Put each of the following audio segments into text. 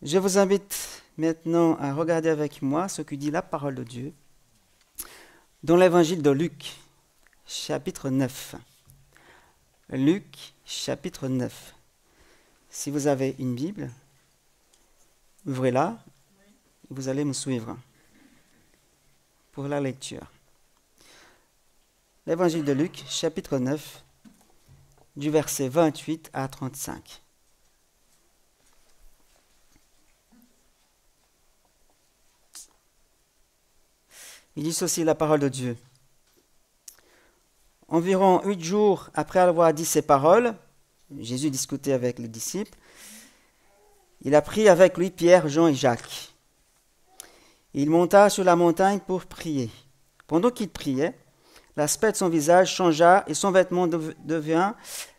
Je vous invite maintenant à regarder avec moi ce que dit la parole de Dieu dans l'évangile de Luc, chapitre 9. Luc, chapitre 9. Si vous avez une Bible, ouvrez-la, vous allez me suivre pour la lecture. L'évangile de Luc, chapitre 9, du verset 28 à 35. Il dit ceci, la parole de Dieu. Environ 8 jours après avoir dit ces paroles, Jésus discutait avec les disciples. Il a pris avec lui Pierre, Jean et Jacques. Il monta sur la montagne pour prier. Pendant qu'il priait, l'aspect de son visage changea et son vêtement devint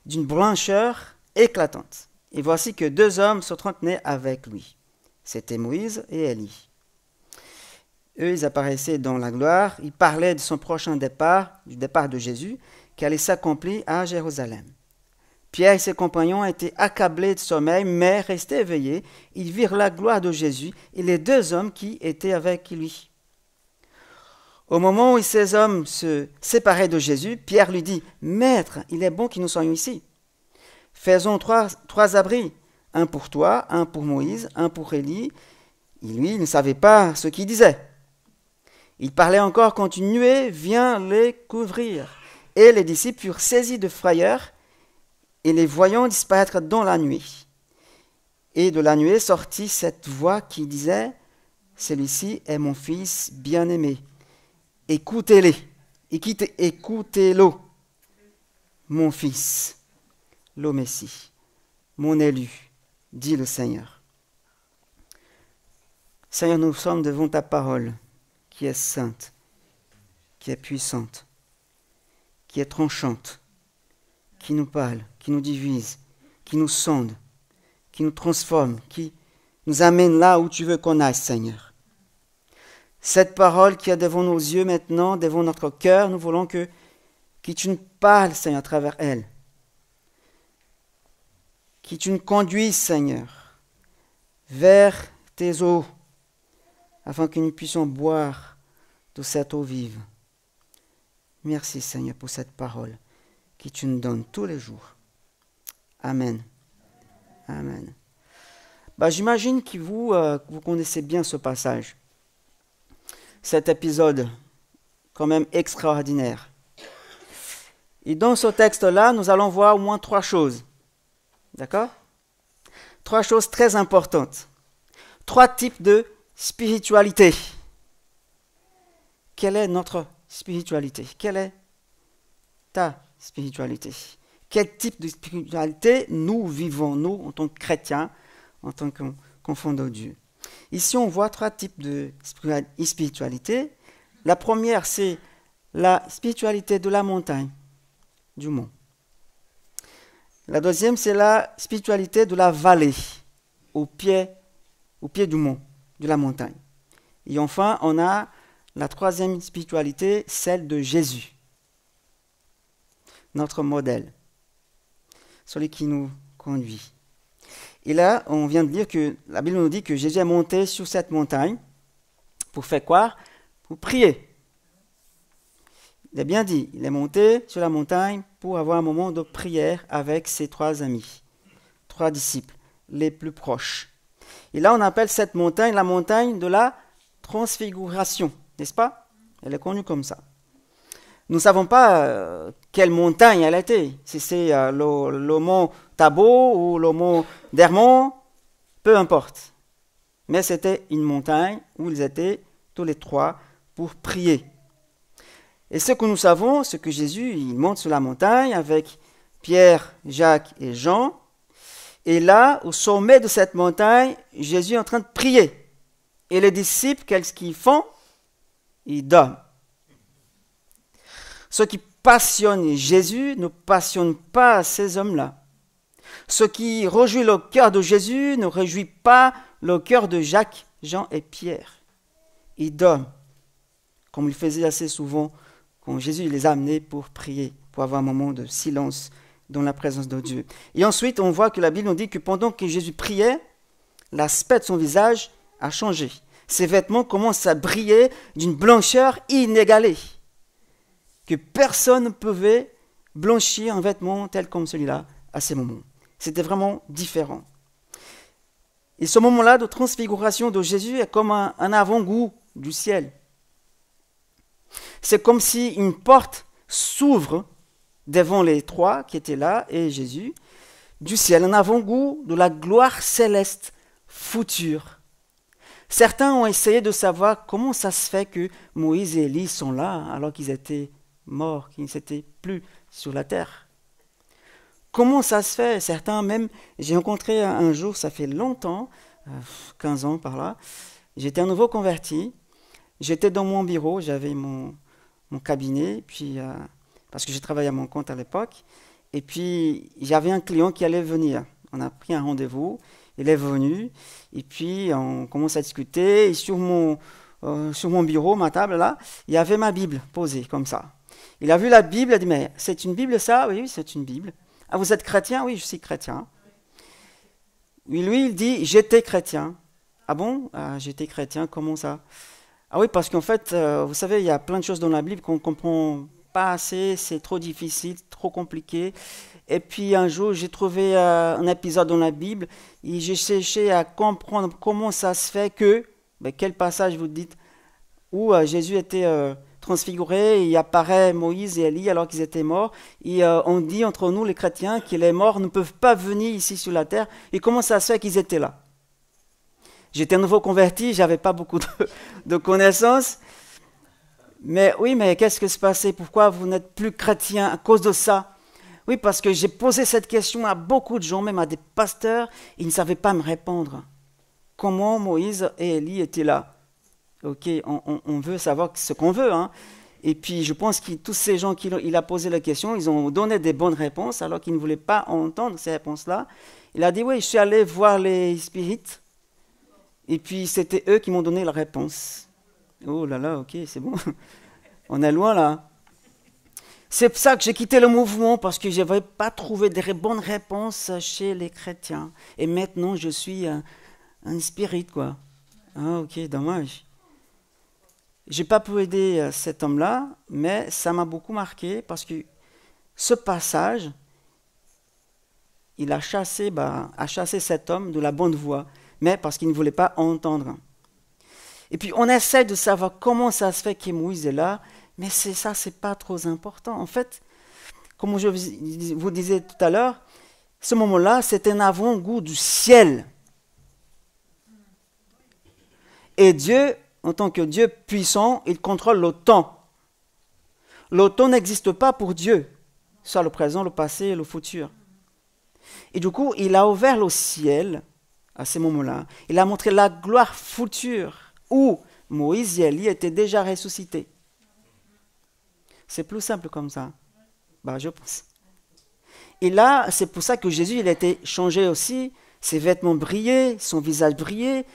d'une blancheur éclatante. Et voici que 2 hommes s'entretenaient avec lui. C'étaient Moïse et Élie. Eux, ils apparaissaient dans la gloire. Ils parlaient de son prochain départ, du départ de Jésus, qui allait s'accomplir à Jérusalem. Pierre et ses compagnons étaient accablés de sommeil, mais restés éveillés. Ils virent la gloire de Jésus et les 2 hommes qui étaient avec lui. Au moment où ces hommes se séparaient de Jésus, Pierre lui dit, « Maître, il est bon que nous soyons ici. Faisons trois abris, un pour toi, un pour Moïse, un pour Élie. » Et lui, il ne savait pas ce qu'il disait. Il parlait encore quand une nuée vient les couvrir. Et les disciples furent saisis de frayeur et les voyant disparaître dans la nuée. Et de la nuée sortit cette voix qui disait, « Celui-ci est mon fils bien-aimé. Écoutez-le, écoutez-le, mon fils, le Messie, mon élu, dit le Seigneur. » Seigneur, nous sommes devant ta parole, qui est sainte, qui est puissante, qui est tranchante, qui nous parle, qui nous divise, qui nous sonde, qui nous transforme, qui nous amène là où tu veux qu'on aille, Seigneur. Cette parole qui est devant nos yeux maintenant, devant notre cœur, nous voulons que tu nous parles, Seigneur, à travers elle. Que tu nous conduises, Seigneur, vers tes eaux, afin que nous puissions boire de cette eau vive. Merci, Seigneur, pour cette parole que tu nous donnes tous les jours. Amen. Amen. J'imagine que vous connaissez bien ce passage. Cet épisode, quand même extraordinaire. Et dans ce texte-là, nous allons voir au moins 3 choses. D'accord? 3 choses très importantes. 3 types de spiritualité. Quelle est notre spiritualité? Quelle est ta spiritualité? Quel type de spiritualité nous vivons, nous, en tant que chrétiens, en tant qu'enfants de Dieu? Ici, on voit 3 types de spiritualité. La première, c'est la spiritualité de la montagne, du mont. La deuxième, c'est la spiritualité de la vallée, au pied du mont, de la montagne. Et enfin, on a la 3e spiritualité, celle de Jésus, notre modèle, celui qui nous conduit. Et là, on vient de dire que la Bible nous dit que Jésus est monté sur cette montagne pour faire quoi? Pour prier. Il a bien dit, il est monté sur la montagne pour avoir un moment de prière avec ses 3 amis, 3 disciples, les plus proches. Et là, on appelle cette montagne la montagne de la transfiguration, n'est-ce pas? Elle est connue comme ça. Nous ne savons pas quelle montagne elle était, si c'est le mont Tabor ou le mont Hermon, peu importe. Mais c'était une montagne où ils étaient tous les 3 pour prier. Et ce que nous savons, c'est que Jésus, il monte sur la montagne avec Pierre, Jacques et Jean. Et là, au sommet de cette montagne, Jésus est en train de prier. Et les disciples, qu'est-ce qu'ils font? Ils dorment. Ce qui passionne Jésus ne passionne pas ces hommes-là. Ce qui réjouit le cœur de Jésus ne réjouit pas le cœur de Jacques, Jean et Pierre. Ils dorment, comme il faisait assez souvent quand Jésus les a amenés pour prier, pour avoir un moment de silence dans la présence de Dieu. Et ensuite, on voit que la Bible nous dit que pendant que Jésus priait, l'aspect de son visage a changé. Ses vêtements commencent à briller d'une blancheur inégalée, que personne ne pouvait blanchir un vêtement tel comme celui-là à ces moments. C'était vraiment différent. Et ce moment-là de transfiguration de Jésus est comme un avant-goût du ciel. C'est comme si une porte s'ouvre devant les trois qui étaient là et Jésus, du ciel, un avant-goût de la gloire céleste future. Certains ont essayé de savoir comment ça se fait que Moïse et Élie sont là alors qu'ils étaient morts, qu'ils n'étaient plus sur la terre. Comment ça se fait? Certains même, j'ai rencontré un jour, ça fait longtemps, 15 ans par là, j'étais un nouveau converti, j'étais dans mon bureau, j'avais mon cabinet, puis, parce que je travaillais à mon compte à l'époque, et puis j'avais un client qui allait venir. On a pris un rendez-vous, il est venu, et puis on commence à discuter, et sur mon bureau, ma table là, il y avait ma Bible posée comme ça. Il a vu la Bible, il a dit, mais c'est une Bible ça? Oui, c'est une Bible. Ah, vous êtes chrétien? Oui, je suis chrétien. Oui, lui, il dit, j'étais chrétien. Ah bon? J'étais chrétien, comment ça? Ah oui, parce qu'en fait, vous savez, il y a plein de choses dans la Bible qu'on ne comprend pas assez, c'est trop difficile, trop compliqué. Et puis un jour, j'ai trouvé un épisode dans la Bible et j'ai cherché à comprendre comment ça se fait que, quel passage vous dites, où Jésus était transfiguré, et il apparaît Moïse et Élie alors qu'ils étaient morts, et on dit entre nous les chrétiens que les morts ne peuvent pas venir ici sur la terre, et comment ça se fait qu'ils étaient là? J'étais un nouveau converti, j'avais pas beaucoup de connaissances, mais oui, mais qu'est-ce que se passait? Pourquoi vous n'êtes plus chrétien à cause de ça? Oui, parce que j'ai posé cette question à beaucoup de gens, même à des pasteurs, ils ne savaient pas me répondre. Comment Moïse et Élie étaient là? Ok, on veut savoir ce qu'on veut, hein. Et puis je pense que tous ces gens il a posé la question, ils ont donné des bonnes réponses alors qu'ils ne voulaient pas entendre ces réponses-là. Il a dit, oui, je suis allé voir les spirites, et puis c'était eux qui m'ont donné la réponse. Oh là là, ok, c'est bon. On est loin là. C'est pour ça que j'ai quitté le mouvement, parce que je n'avais pas trouvé de bonnes réponses chez les chrétiens. Et maintenant, je suis un spirit, quoi. Ah, ok, dommage. Je n'ai pas pu aider cet homme-là, mais ça m'a beaucoup marqué, parce que ce passage, il a chassé cet homme de la bonne voie, mais parce qu'il ne voulait pas entendre. Et puis, on essaie de savoir comment ça se fait que Moïse est là, mais ça, c'est pas trop important. En fait, comme je vous disais tout à l'heure, ce moment-là, c'est un avant-goût du ciel. Et Dieu, en tant que Dieu puissant, il contrôle le temps. Le temps n'existe pas pour Dieu, soit le présent, le passé et le futur. Et du coup, il a ouvert le ciel à ce moment-là. Il a montré la gloire future où Moïse et Élie étaient déjà ressuscités. C'est plus simple comme ça, je pense. Et là, c'est pour ça que Jésus, il a été changé aussi, ses vêtements brillaient, son visage brillait,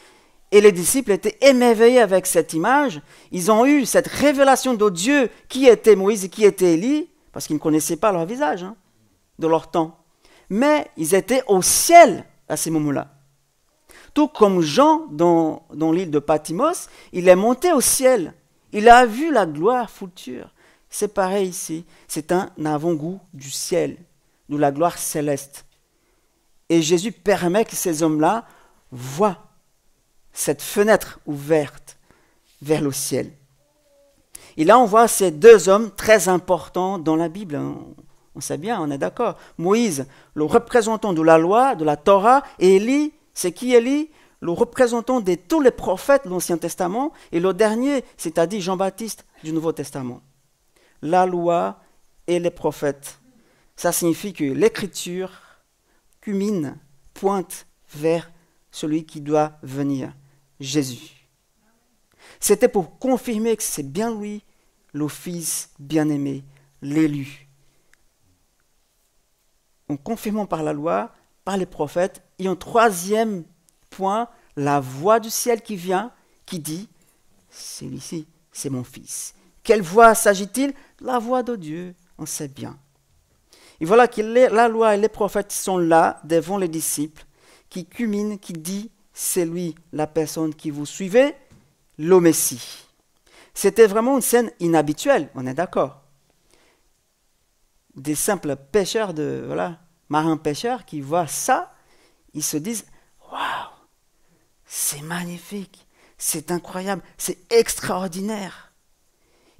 et les disciples étaient émerveillés avec cette image. Ils ont eu cette révélation de Dieu, qui était Moïse et qui était Élie, parce qu'ils ne connaissaient pas leur visage, de leur temps. Mais ils étaient au ciel à ces moments-là. Tout comme Jean, dans l'île de Patmos, il est monté au ciel. Il a vu la gloire future. C'est pareil ici, c'est un avant-goût du ciel, de la gloire céleste. Et Jésus permet que ces hommes-là voient cette fenêtre ouverte vers le ciel. Et là, on voit ces deux hommes très importants dans la Bible. On sait bien, on est d'accord. Moïse, le représentant de la loi, de la Torah, et Élie, c'est qui Élie? Le représentant de tous les prophètes de l'Ancien Testament, et le dernier, c'est-à-dire Jean-Baptiste du Nouveau Testament. La loi et les prophètes. Ça signifie que l'écriture culmine, pointe vers celui qui doit venir, Jésus. C'était pour confirmer que c'est bien lui, le Fils bien-aimé, l'élu. En confirmant par la loi, par les prophètes, et en troisième point, la voix du ciel qui vient, qui dit, celui-ci, c'est mon Fils. Quelle voix s'agit-il? La voix de Dieu, on sait bien. Et voilà que la loi et les prophètes sont là devant les disciples, qui culminent, qui dit, c'est lui la personne qui vous suivez, le Messie. C'était vraiment une scène inhabituelle, on est d'accord. Des simples pêcheurs, marins pêcheurs qui voient ça, ils se disent « Waouh, c'est magnifique, c'est incroyable, c'est extraordinaire ».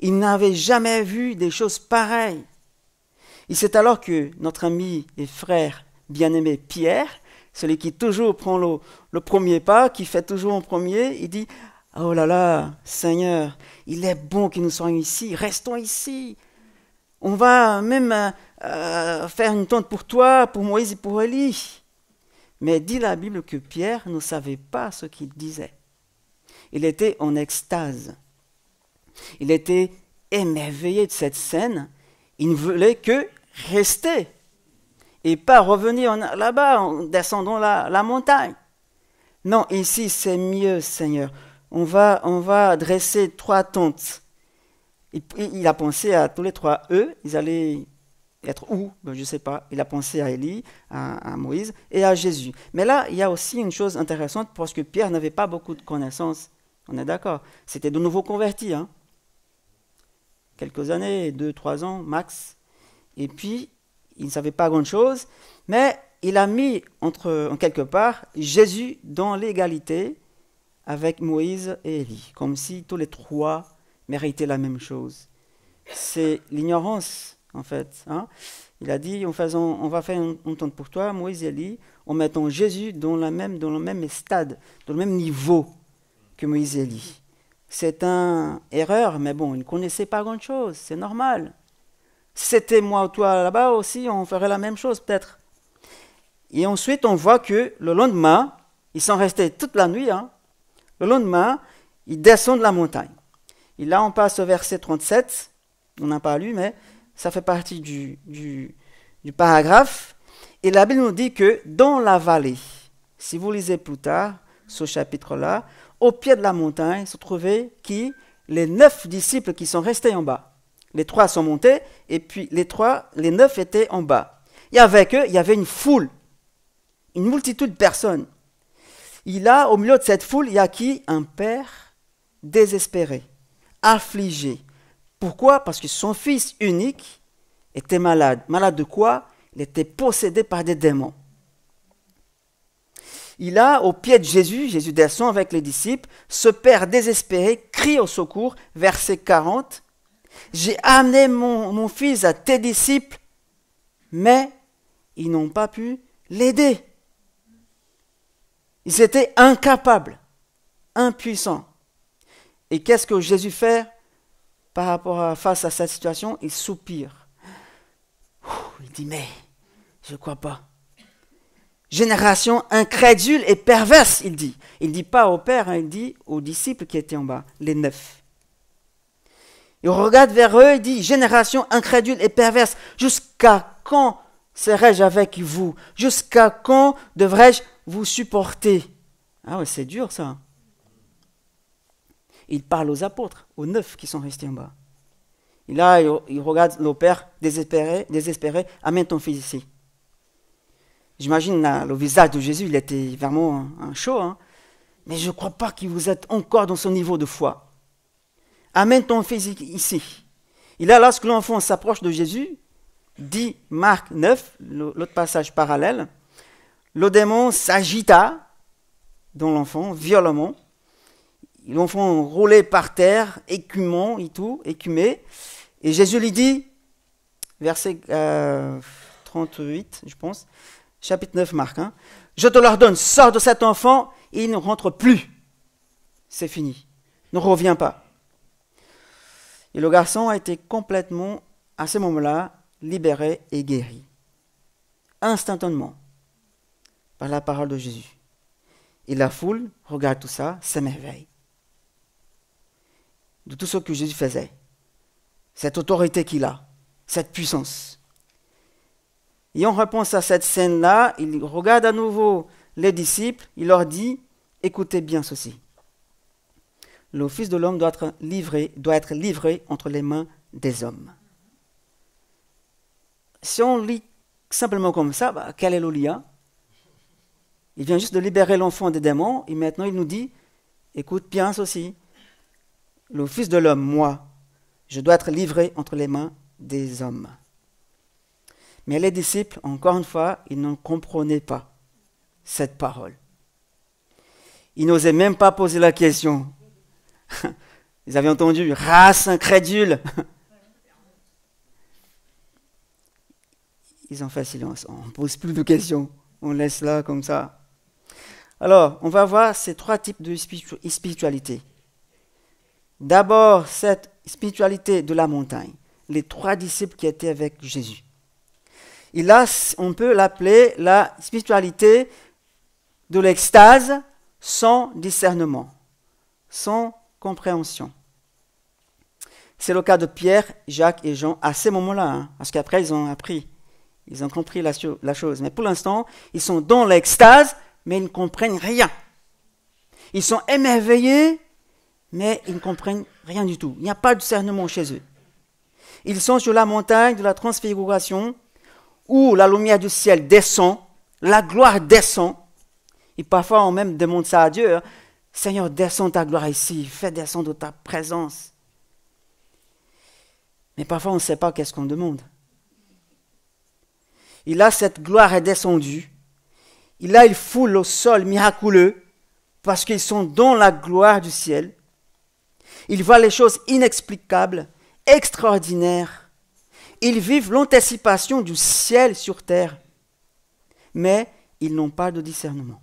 Ils n'avaient jamais vu des choses pareilles. Et c'est alors que notre ami et frère bien-aimé Pierre, celui qui toujours prend le premier pas, qui fait toujours en premier, il dit « Oh là là, Seigneur, il est bon que nous soyons ici, restons ici. On va même faire une tente pour toi, pour Moïse et pour Élie. » Mais dit la Bible que Pierre ne savait pas ce qu'il disait. Il était en extase. Il était émerveillé de cette scène. Il ne voulait que rester et pas revenir là-bas en descendant la montagne. Non, ici c'est mieux, Seigneur. On va dresser 3 tentes. Il a pensé à tous les 3 eux. Ils allaient être où? Je ne sais pas. Il a pensé à Élie, à Moïse et à Jésus. Mais là, il y a aussi une chose intéressante parce que Pierre n'avait pas beaucoup de connaissances. On est d'accord. C'était de nouveaux convertis. Quelques années, 2-3 ans max. Et puis, il ne savait pas grand-chose. Mais il a mis en quelque part Jésus dans l'égalité avec Moïse et Élie. Comme si tous les 3 méritaient la même chose. C'est l'ignorance, en fait. Il a dit, on va faire une tente pour toi, Moïse et Élie, en mettant Jésus dans le même stade, dans le même niveau que Moïse et Élie. C'est une erreur, mais bon, ils ne connaissaient pas grand-chose, c'est normal. Si c'était moi ou toi là-bas aussi, on ferait la même chose peut-être. Et ensuite, on voit que le lendemain, ils sont restés toute la nuit. Le lendemain, ils descendent la montagne. Et là, on passe au verset 37. On n'a pas lu, mais ça fait partie du paragraphe. Et la Bible nous dit que dans la vallée, si vous lisez plus tard ce chapitre-là, au pied de la montagne se trouvaient les 9 disciples qui sont restés en bas. Les 3 sont montés, et puis les 9 étaient en bas. Et avec eux, il y avait une foule, une multitude de personnes. Et là, au milieu de cette foule, il y a qui? Un père désespéré, affligé. Pourquoi? Parce que son fils unique était malade. Malade de quoi? Il était possédé par des démons. Il a, au pied de Jésus descend avec les disciples, ce père désespéré crie au secours, verset 40. « J'ai amené mon fils à tes disciples, mais ils n'ont pas pu l'aider. » Ils étaient incapables, impuissants. Et qu'est-ce que Jésus fait face à cette situation? Il soupire. Il dit, mais je ne crois pas. Génération incrédule et perverse, il dit. Il ne dit pas au père, il dit aux disciples qui étaient en bas, les 9. Il regarde vers eux, il dit, génération incrédule et perverse, jusqu'à quand serai-je avec vous? Jusqu'à quand devrais-je vous supporter? Ah ouais, c'est dur ça. Il parle aux apôtres, aux 9 qui sont restés en bas. Et là, il regarde le père désespéré, amène ton fils ici. J'imagine le visage de Jésus, il était vraiment un chaud. Mais je ne crois pas que vous êtes encore dans ce niveau de foi. Amène ton fils ici. Et là, lorsque l'enfant s'approche de Jésus, dit Marc 9, l'autre passage parallèle, le démon s'agita dans l'enfant violemment. L'enfant roulait par terre, écumant et tout, écumé. Et Jésus lui dit, verset 38, je pense, chapitre 9, Marc, je te l'ordonne, sors de cet enfant et il ne rentre plus. C'est fini. Ne reviens pas. Et le garçon a été complètement, à ce moment-là, libéré et guéri. Instantanément. Par la parole de Jésus. Et la foule regarde tout ça, s'émerveille. De tout ce que Jésus faisait. Cette autorité qu'il a. Cette puissance. Et en réponse à cette scène-là, il regarde à nouveau les disciples, il leur dit, écoutez bien ceci. Le Fils de l'homme doit être livré entre les mains des hommes. Si on lit simplement comme ça, quel est le lien? Il vient juste de libérer l'enfant des démons et maintenant il nous dit, écoute bien ceci, le Fils de l'homme, moi, je dois être livré entre les mains des hommes. Mais les disciples, encore une fois, ils ne comprenaient pas cette parole. Ils n'osaient même pas poser la question. Ils avaient entendu, race incrédule. Ils ont fait silence, on ne pose plus de questions, on laisse là comme ça. Alors, on va voir ces trois types de spiritualité. D'abord, cette spiritualité de la montagne, les trois disciples qui étaient avec Jésus. Et là, on peut l'appeler la spiritualité de l'extase sans discernement, sans compréhension. C'est le cas de Pierre, Jacques et Jean à ces moments-là, parce qu'après ils ont appris, ils ont compris la chose. Mais pour l'instant, ils sont dans l'extase, mais ils ne comprennent rien. Ils sont émerveillés, mais ils ne comprennent rien du tout. Il n'y a pas de discernement chez eux. Ils sont sur la montagne de la transfiguration, où la lumière du ciel descend, la gloire descend, et parfois on même demande ça à Dieu, Seigneur, descends ta gloire ici, fais descendre ta présence. Mais parfois on ne sait pas qu'est-ce qu'on demande. Et là, cette gloire est descendue, et là, ils foulent au sol miraculeux, parce qu'ils sont dans la gloire du ciel. Ils voient les choses inexplicables, extraordinaires. Ils vivent l'anticipation du ciel sur terre, mais ils n'ont pas de discernement.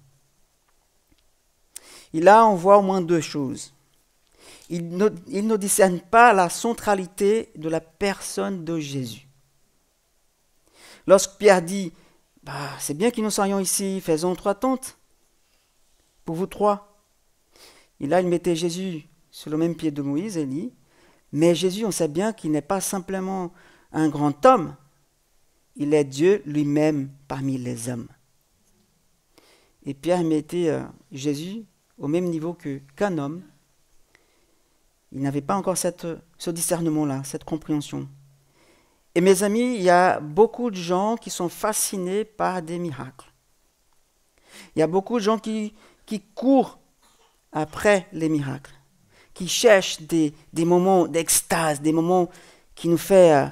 Et là, on voit au moins deux choses. Ils ne discernent pas la centralité de la personne de Jésus. Lorsque Pierre dit, c'est bien que nous soyons ici, faisons 3 tentes, pour vous 3. Et là, il mettait Jésus sur le même pied de Moïse, Élie. Mais Jésus, on sait bien qu'il n'est pas simplement un grand homme, il est Dieu lui-même parmi les hommes. Et Pierre mettait Jésus au même niveau qu'un homme. Il n'avait pas encore ce discernement-là, cette compréhension. Et mes amis, il y a beaucoup de gens qui sont fascinés par des miracles. Il y a beaucoup de gens qui courent après les miracles, qui cherchent des moments d'extase, des moments qui nous font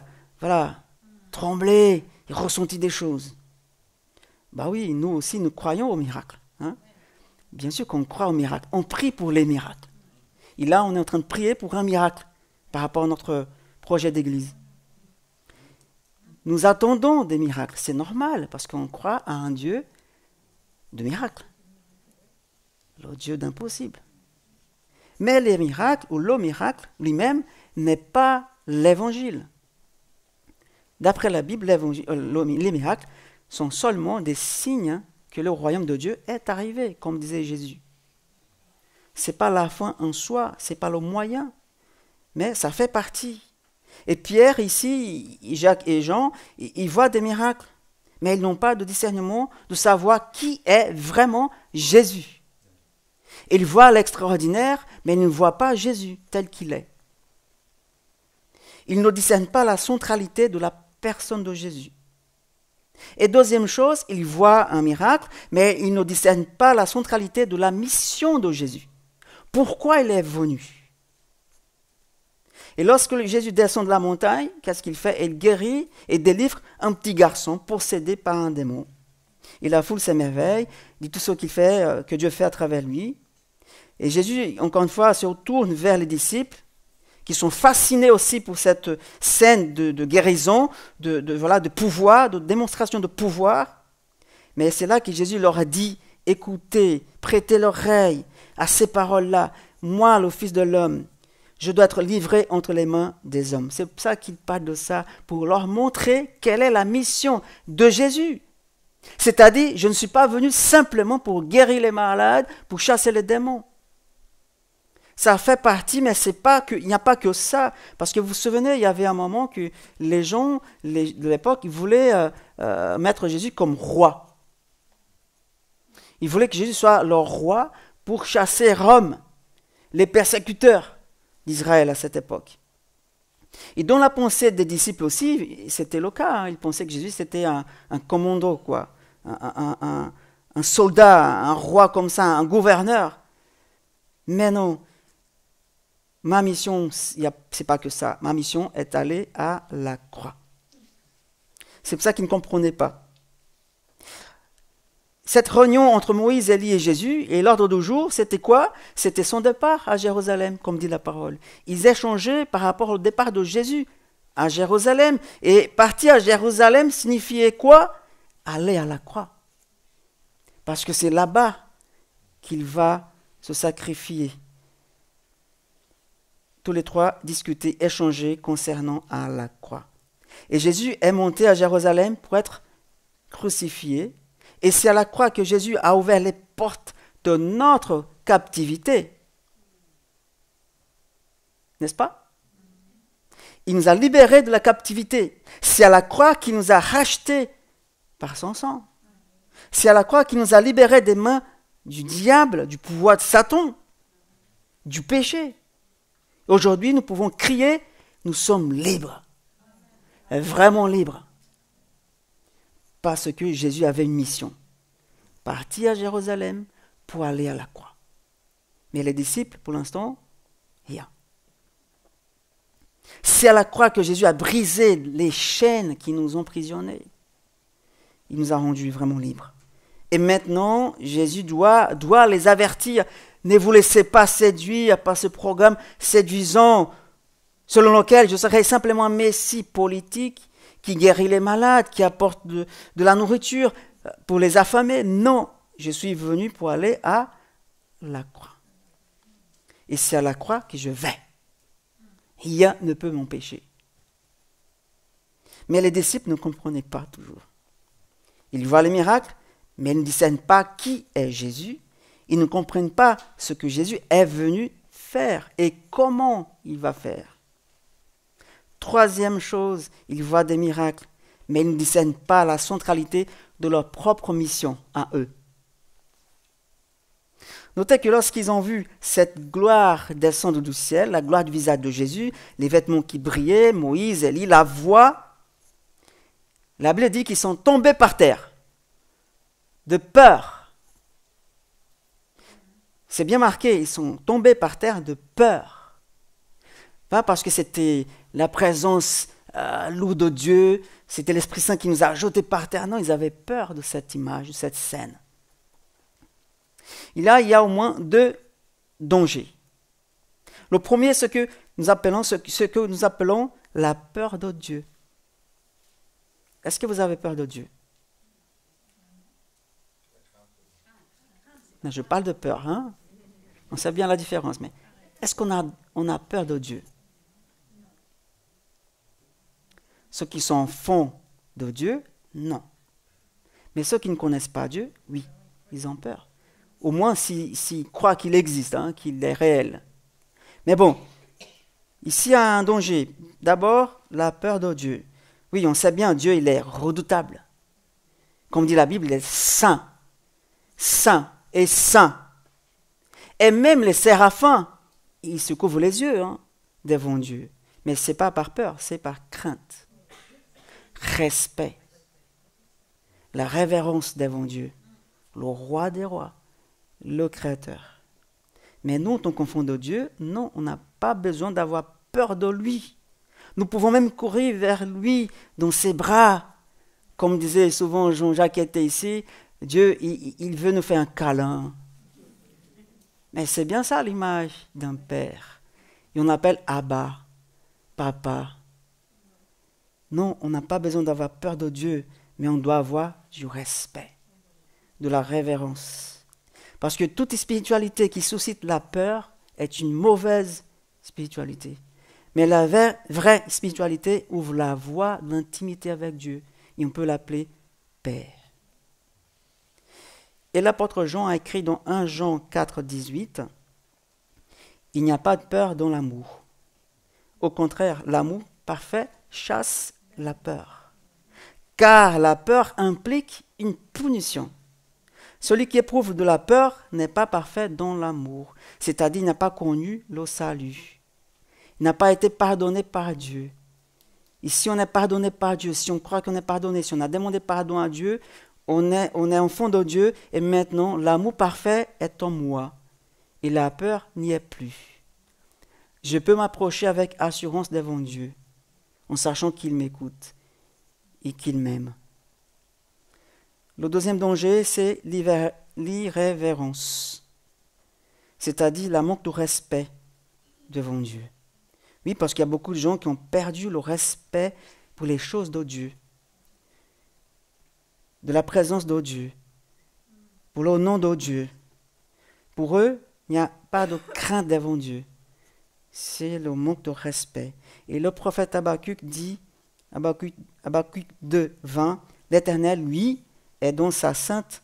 trembler et ressentir des choses. Oui, nous aussi, nous croyons aux miracles. Bien sûr qu'on croit aux miracles. On prie pour les miracles. Et là, on est en train de prier pour un miracle par rapport à notre projet d'église. Nous attendons des miracles. C'est normal parce qu'on croit à un Dieu de miracles. Le Dieu d'impossible. Mais les miracles, ou le miracle lui-même, n'est pas l'évangile. D'après la Bible, les miracles sont seulement des signes que le royaume de Dieu est arrivé, comme disait Jésus. Ce n'est pas la fin en soi, ce n'est pas le moyen, mais ça fait partie. Et Pierre, ici, Jacques et Jean, ils voient des miracles, mais ils n'ont pas de discernement de savoir qui est vraiment Jésus. Ils voient l'extraordinaire, mais ils ne voient pas Jésus tel qu'il est. Ils ne discernent pas la centralité de la personne de Jésus. Et deuxième chose, ils voient un miracle, mais ils ne discernent pas la centralité de la mission de Jésus. Pourquoi il est venu? Et lorsque Jésus descend de la montagne, qu'est-ce qu'il fait? Il guérit et délivre un petit garçon possédé par un démon. Et la foule s'émerveille, dit tout ce qu'il fait, que Dieu fait à travers lui. Et Jésus, encore une fois, se retourne vers les disciples, qui sont fascinés aussi pour cette scène de guérison, de pouvoir, de démonstration de pouvoir. Mais c'est là que Jésus leur a dit, écoutez, prêtez l'oreille à ces paroles-là. Moi, le Fils de l'homme, je dois être livré entre les mains des hommes. C'est pour ça qu'il parle de ça, pour leur montrer quelle est la mission de Jésus. C'est-à-dire, je ne suis pas venu simplement pour guérir les malades, pour chasser les démons. Ça fait partie, mais il n'y a pas que ça. Parce que vous vous souvenez, il y avait un moment que les gens de l'époque, ils voulaient mettre Jésus comme roi. Ils voulaient que Jésus soit leur roi pour chasser Rome, les persécuteurs d'Israël à cette époque. Et dans la pensée des disciples aussi, c'était le cas. Ils pensaient que Jésus c'était un commando, quoi. un soldat, un roi comme ça, un gouverneur. Mais non, ma mission, c'est pas que ça. Ma mission est aller à la croix. C'est pour ça qu'ils ne comprenaient pas. Cette réunion entre Moïse, Élie et Jésus, et l'ordre du jour, c'était quoi? C'était son départ à Jérusalem, comme dit la parole. Ils échangeaient par rapport au départ de Jésus à Jérusalem. Et partir à Jérusalem signifiait quoi? Aller à la croix. Parce que c'est là-bas qu'il va se sacrifier. Tous les trois discutaient, échangeaient concernant à la croix. Et Jésus est monté à Jérusalem pour être crucifié. Et c'est à la croix que Jésus a ouvert les portes de notre captivité. N'est-ce pas? Il nous a libérés de la captivité. C'est à la croix qu'il nous a rachetés par son sang. C'est à la croix qu'il nous a libérés des mains du diable, du pouvoir de Satan, du péché. Aujourd'hui, nous pouvons crier, nous sommes libres. Vraiment libres. Parce que Jésus avait une mission. Partir à Jérusalem pour aller à la croix. Mais les disciples, pour l'instant, rien. C'est à la croix que Jésus a brisé les chaînes qui nous ont emprisonnés. Il nous a rendus vraiment libres. Et maintenant, Jésus doit les avertir. Ne vous laissez pas séduire par ce programme séduisant selon lequel je serai simplement un messie politique qui guérit les malades, qui apporte de la nourriture pour les affamés. Non, je suis venu pour aller à la croix. Et c'est à la croix que je vais. Rien ne peut m'empêcher. Mais les disciples ne comprenaient pas toujours. Ils voient les miracles, mais ils ne discernent pas qui est Jésus. Ils ne comprennent pas ce que Jésus est venu faire et comment il va faire. Troisième chose, ils voient des miracles, mais ils ne discernent pas la centralité de leur propre mission à eux. Notez que lorsqu'ils ont vu cette gloire descendre du ciel, la gloire du visage de Jésus, les vêtements qui brillaient, Moïse, Élie, la voix, la Bible dit qu'ils sont tombés par terre, de peur. C'est bien marqué, ils sont tombés par terre de peur. Pas parce que c'était la présence lourde de Dieu, c'était l'Esprit Saint qui nous a jetés par terre. Non, ils avaient peur de cette image, de cette scène. Et là, il y a au moins deux dangers. Le premier, ce que nous appelons la peur de Dieu. Est-ce que vous avez peur de Dieu? Non, je parle de peur, hein? On sait bien la différence, mais est-ce qu'on a peur de Dieu? Ceux qui sont enfants de Dieu, non. Mais ceux qui ne connaissent pas Dieu, oui, ils ont peur. Au moins s'ils croient qu'il existe, hein, qu'il est réel. Mais bon, ici il y a un danger. D'abord, la peur de Dieu. Oui, on sait bien, Dieu, il est redoutable. Comme dit la Bible, il est saint. Saint et saint. Et même les séraphins, ils se couvrent les yeux devant Dieu. Mais ce n'est pas par peur, c'est par crainte. Respect. La révérence devant Dieu. Le roi des rois. Le Créateur. Mais nous, en tant qu'enfants de Dieu, non, on n'a pas besoin d'avoir peur de lui. Nous pouvons même courir vers lui dans ses bras. Comme disait souvent Jean-Jacques qui était ici, Dieu, il veut nous faire un câlin. Mais c'est bien ça l'image d'un père. Et on appelle Abba, papa. Non, on n'a pas besoin d'avoir peur de Dieu, mais on doit avoir du respect, de la révérence. Parce que toute spiritualité qui suscite la peur est une mauvaise spiritualité. Mais la vraie spiritualité ouvre la voie de l'intimité avec Dieu. Et on peut l'appeler Père. Et l'apôtre Jean a écrit dans 1 Jean 4, 18, « Il n'y a pas de peur dans l'amour. Au contraire, l'amour parfait chasse la peur. Car la peur implique une punition. Celui qui éprouve de la peur n'est pas parfait dans l'amour, c'est-à-dire il n'a pas connu le salut. Il n'a pas été pardonné par Dieu. Et si on est pardonné par Dieu, si on croit qu'on est pardonné, si on a demandé pardon à Dieu, on est enfant de Dieu et maintenant l'amour parfait est en moi et la peur n'y est plus. Je peux m'approcher avec assurance devant Dieu en sachant qu'il m'écoute et qu'il m'aime. Le deuxième danger, c'est l'irrévérence, c'est-à-dire la manque de respect devant Dieu. Oui, parce qu'il y a beaucoup de gens qui ont perdu le respect pour les choses de Dieu, de la présence de Dieu, pour le nom de Dieu. Pour eux, il n'y a pas de crainte devant Dieu. C'est le manque de respect. Et le prophète Habakkuk dit, Habakkuk 2, 20, l'Éternel, lui, est dans sa sainte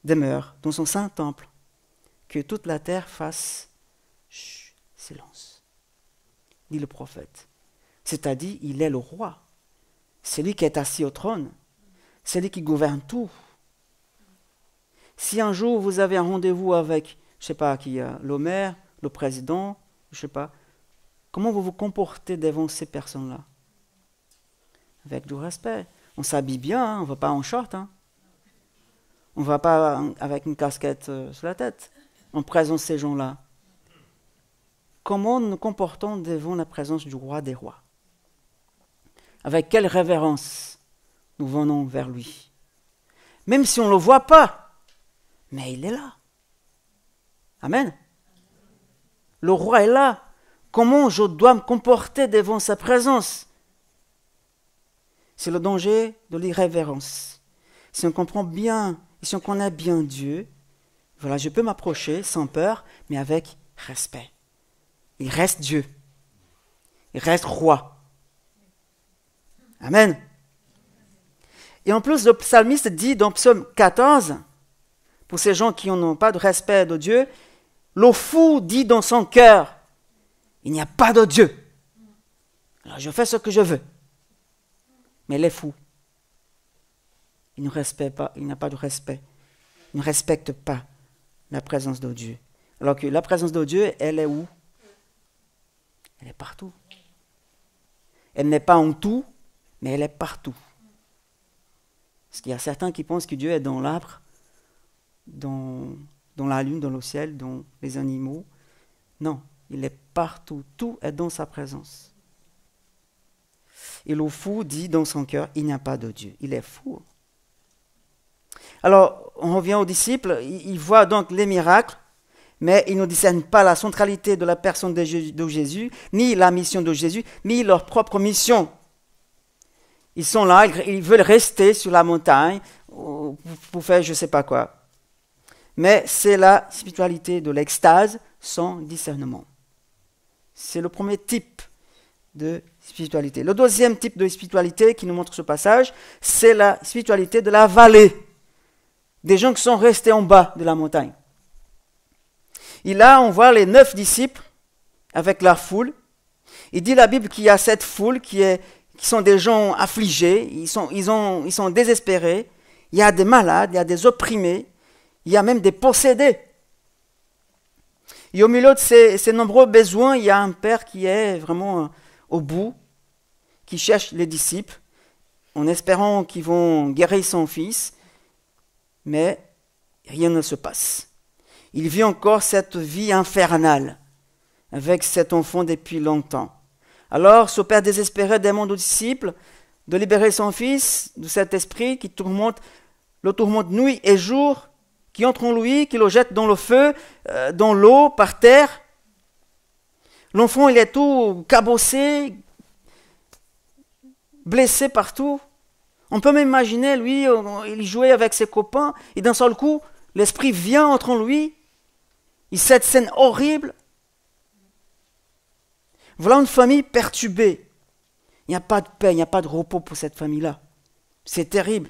demeure, dans son saint temple, que toute la terre fasse silence, dit le prophète. C'est-à-dire, il est le roi. C'est lui qui est assis au trône. C'est lui qui gouverne tout. Si un jour vous avez un rendez-vous avec, je ne sais pas qui, le maire, le président, je ne sais pas, comment vous vous comportez devant ces personnes-là? Avec du respect. On s'habille bien, hein, on ne va pas en short. Hein. On ne va pas avec une casquette sur la tête en présence de ces gens-là. Comment nous nous comportons devant la présence du roi des rois? Avec quelle révérence nous venons vers lui? Même si on ne le voit pas, mais il est là. Amen. Le roi est là. Comment je dois me comporter devant sa présence? C'est le danger de l'irrévérence. Si on comprend bien, et si on connaît bien Dieu, voilà, je peux m'approcher sans peur, mais avec respect. Il reste Dieu. Il reste roi. Amen. Et en plus, le psalmiste dit dans Psaume 14, pour ces gens qui n'ont pas de respect de Dieu, le fou dit dans son cœur, il n'y a pas de Dieu. Alors je fais ce que je veux. Mais les fous, ils ne respectent pas, il n'y a pas de respect. Ils ne respectent pas la présence de Dieu. Alors que la présence de Dieu, elle est où? Elle est partout. Elle n'est pas en tout, mais elle est partout. Parce qu'il y a certains qui pensent que Dieu est dans l'arbre, dans la lune, dans le ciel, dans les animaux. Non, il est partout. Tout est dans sa présence. Et le fou dit dans son cœur, il n'y a pas de Dieu. Il est fou. Alors, on revient aux disciples. Ils voient donc les miracles, mais ils ne discernent pas la centralité de la personne de Jésus, ni la mission de Jésus, ni leur propre mission. Ils sont là, ils veulent rester sur la montagne pour faire je ne sais pas quoi. Mais c'est la spiritualité de l'extase sans discernement. C'est le premier type de spiritualité. Le deuxième type de spiritualité qui nous montre ce passage, c'est la spiritualité de la vallée. Des gens qui sont restés en bas de la montagne. Et là, on voit les 9 disciples avec la foule. Il dit la Bible qu'il y a cette foule qui sont des gens affligés, ils sont désespérés. Il y a des malades, il y a des opprimés, il y a même des possédés. Et au milieu de ces nombreux besoins, il y a un père qui est vraiment au bout, qui cherche les disciples, en espérant qu'ils vont guérir son fils, mais rien ne se passe. Il vit encore cette vie infernale avec cet enfant depuis longtemps. Alors, ce père désespéré demande aux disciples de libérer son fils de cet esprit qui le tourmente nuit et jour, qui entre en lui, qui le jette dans le feu, dans l'eau, par terre. L'enfant, il est tout cabossé, blessé partout. On peut même imaginer, lui, il jouait avec ses copains, et d'un seul coup, l'esprit vient entre en lui. Et cette scène horrible. Voilà une famille perturbée. Il n'y a pas de paix, il n'y a pas de repos pour cette famille-là. C'est terrible.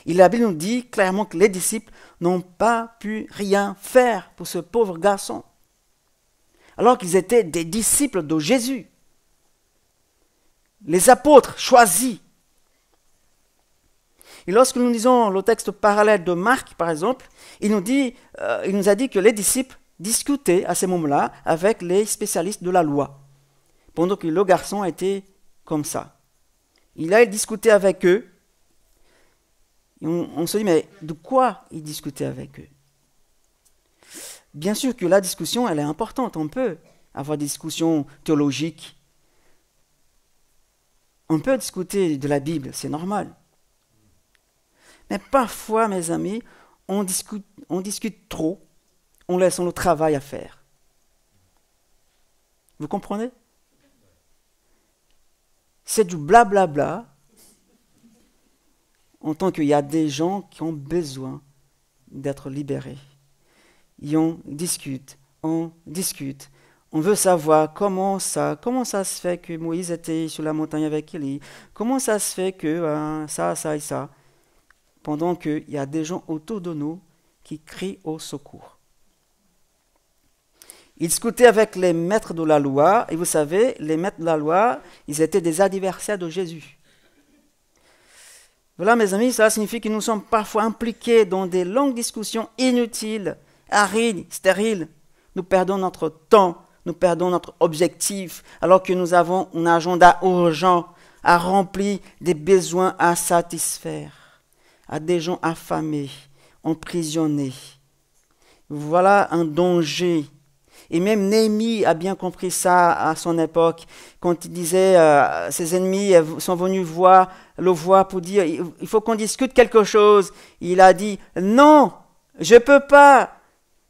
Et la Bible nous dit clairement que les disciples n'ont pas pu rien faire pour ce pauvre garçon. Alors qu'ils étaient des disciples de Jésus. Les apôtres choisis. Et lorsque nous lisons le texte parallèle de Marc, par exemple, il nous a dit que les disciples discutaient à ce moment-là avec les spécialistes de la loi, pendant que le garçon était comme ça. Il discutait avec eux. Et on se dit, mais de quoi il discutait avec eux? Bien sûr que la discussion, elle est importante. On peut avoir des discussions théologiques. On peut discuter de la Bible, c'est normal. Mais parfois, mes amis, on discute trop, on laisse le travail à faire. Vous comprenez? C'est du blablabla, en tant qu'il y a des gens qui ont besoin d'être libérés. Et on discute. On veut savoir comment ça se fait que Moïse était sur la montagne avec Élie, comment ça se fait que ça et ça, pendant qu'il y a des gens autour de nous qui crient au secours. Il discutait avec les maîtres de la loi, et vous savez, les maîtres de la loi, ils étaient des adversaires de Jésus. Voilà, mes amis, cela signifie que nous sommes parfois impliqués dans des longues discussions inutiles, arides, stériles. Nous perdons notre temps, nous perdons notre objectif, alors que nous avons un agenda urgent à remplir des besoins à satisfaire, à des gens affamés, emprisonnés. Voilà un danger. Et même Néhémie a bien compris ça à son époque, quand il disait ses ennemis sont venus le voir pour dire il faut qu'on discute quelque chose. Il a dit non, je ne peux pas,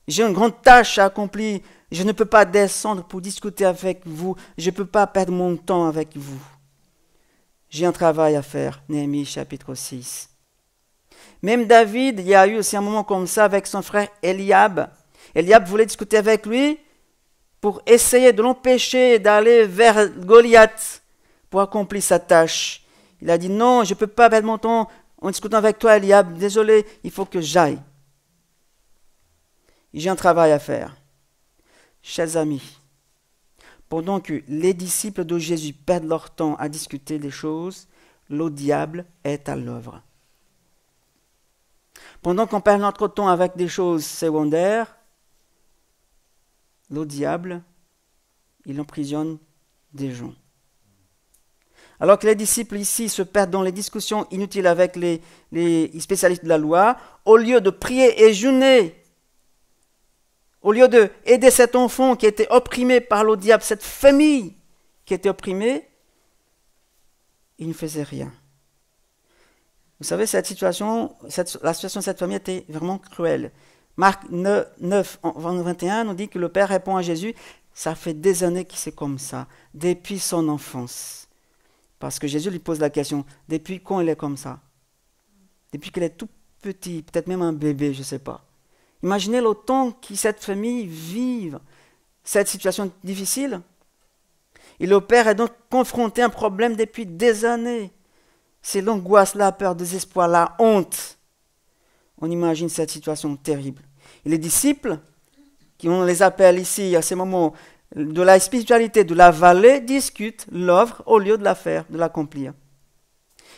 j'ai une grande tâche à accomplir, je ne peux pas descendre pour discuter avec vous, je ne peux pas perdre mon temps avec vous. J'ai un travail à faire, Néhémie chapitre 6. Même David, il y a eu aussi un moment comme ça avec son frère Eliab. Eliab voulait discuter avec lui pour essayer de l'empêcher d'aller vers Goliath pour accomplir sa tâche. Il a dit non, je ne peux pas perdre mon temps en discutant avec toi, Eliab. Désolé, il faut que j'aille. J'ai un travail à faire. Chers amis, pendant que les disciples de Jésus perdent leur temps à discuter des choses, le diable est à l'œuvre. Pendant qu'on perd notre temps avec des choses secondaires, le diable, il emprisonne des gens. Alors que les disciples ici se perdent dans les discussions inutiles avec les spécialistes de la loi, au lieu de prier et jeûner, au lieu d'aider cet enfant qui était opprimé par le diable, cette famille qui était opprimée, ils ne faisaient rien. Vous savez, la situation de cette famille était vraiment cruelle. Marc 9, 21 nous dit que le Père répond à Jésus, ça fait des années qu'il c'est comme ça, depuis son enfance. Parce que Jésus lui pose la question, depuis quand il est comme ça? Depuis qu'il est tout petit, peut-être même un bébé, je ne sais pas. Imaginez le temps que cette famille vive cette situation difficile. Et le Père est donc confronté à un problème depuis des années. C'est l'angoisse, la peur, le désespoir, la honte. On imagine cette situation terrible. Et les disciples, on les appelle ici à ces moments de la spiritualité de la vallée, discutent l'œuvre au lieu de la faire, de l'accomplir.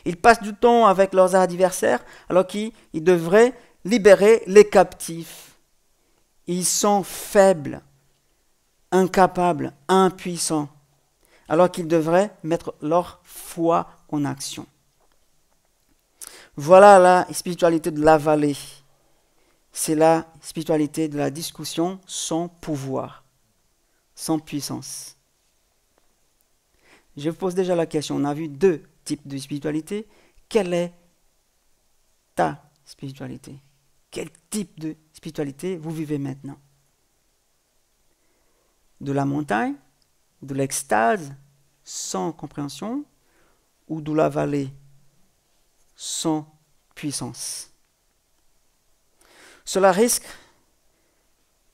Ils passent du temps avec leurs adversaires alors qu'ils devraient libérer les captifs. Ils sont faibles, incapables, impuissants, alors qu'ils devraient mettre leur foi en action. Voilà la spiritualité de la vallée. C'est la spiritualité de la discussion sans pouvoir, sans puissance. Je vous pose déjà la question, on a vu deux types de spiritualité. Quelle est ta spiritualité? Quel type de spiritualité vous vivez maintenant? De la montagne, de l'extase, sans compréhension, ou de la vallée, sans puissance? Cela risque,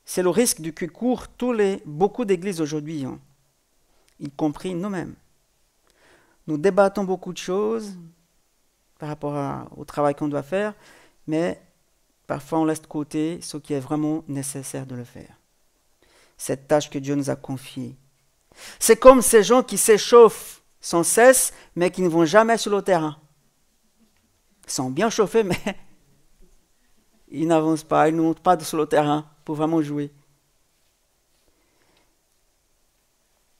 c'est le risque que courent beaucoup d'églises aujourd'hui, y compris nous-mêmes. Nous débattons beaucoup de choses par rapport au travail qu'on doit faire, mais parfois on laisse de côté ce qui est vraiment nécessaire de le faire. Cette tâche que Dieu nous a confiée. C'est comme ces gens qui s'échauffent sans cesse, mais qui ne vont jamais sur le terrain. Ils sont bien chauffés, mais ils n'avancent pas, ils ne montent pas sur le terrain pour vraiment jouer.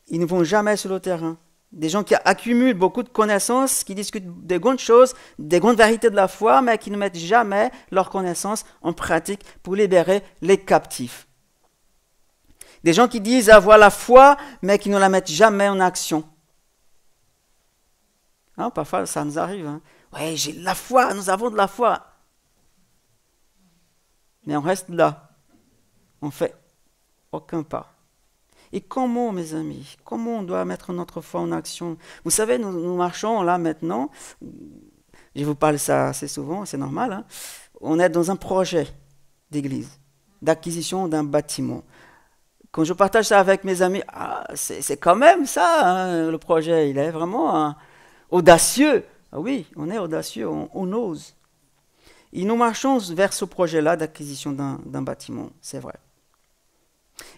Ils ne vont jamais sur le terrain. Des gens qui accumulent beaucoup de connaissances, qui discutent des grandes choses, des grandes vérités de la foi, mais qui ne mettent jamais leurs connaissances en pratique pour libérer les captifs. Des gens qui disent avoir la foi, mais qui ne la mettent jamais en action. Hein, parfois, ça nous arrive. Hein. Ouais, j'ai la foi, nous avons de la foi. Mais on reste là. On ne fait aucun pas. Et comment, mes amis, comment on doit mettre notre foi en action? Vous savez, nous marchons là maintenant, je vous parle ça assez souvent, c'est normal, hein? On est dans un projet d'église, d'acquisition d'un bâtiment. Quand je partage ça avec mes amis, c'est quand même ça, hein, le projet, il est vraiment audacieux. Ah oui, on est audacieux, on ose. Et nous marchons vers ce projet-là d'acquisition d'un bâtiment, c'est vrai.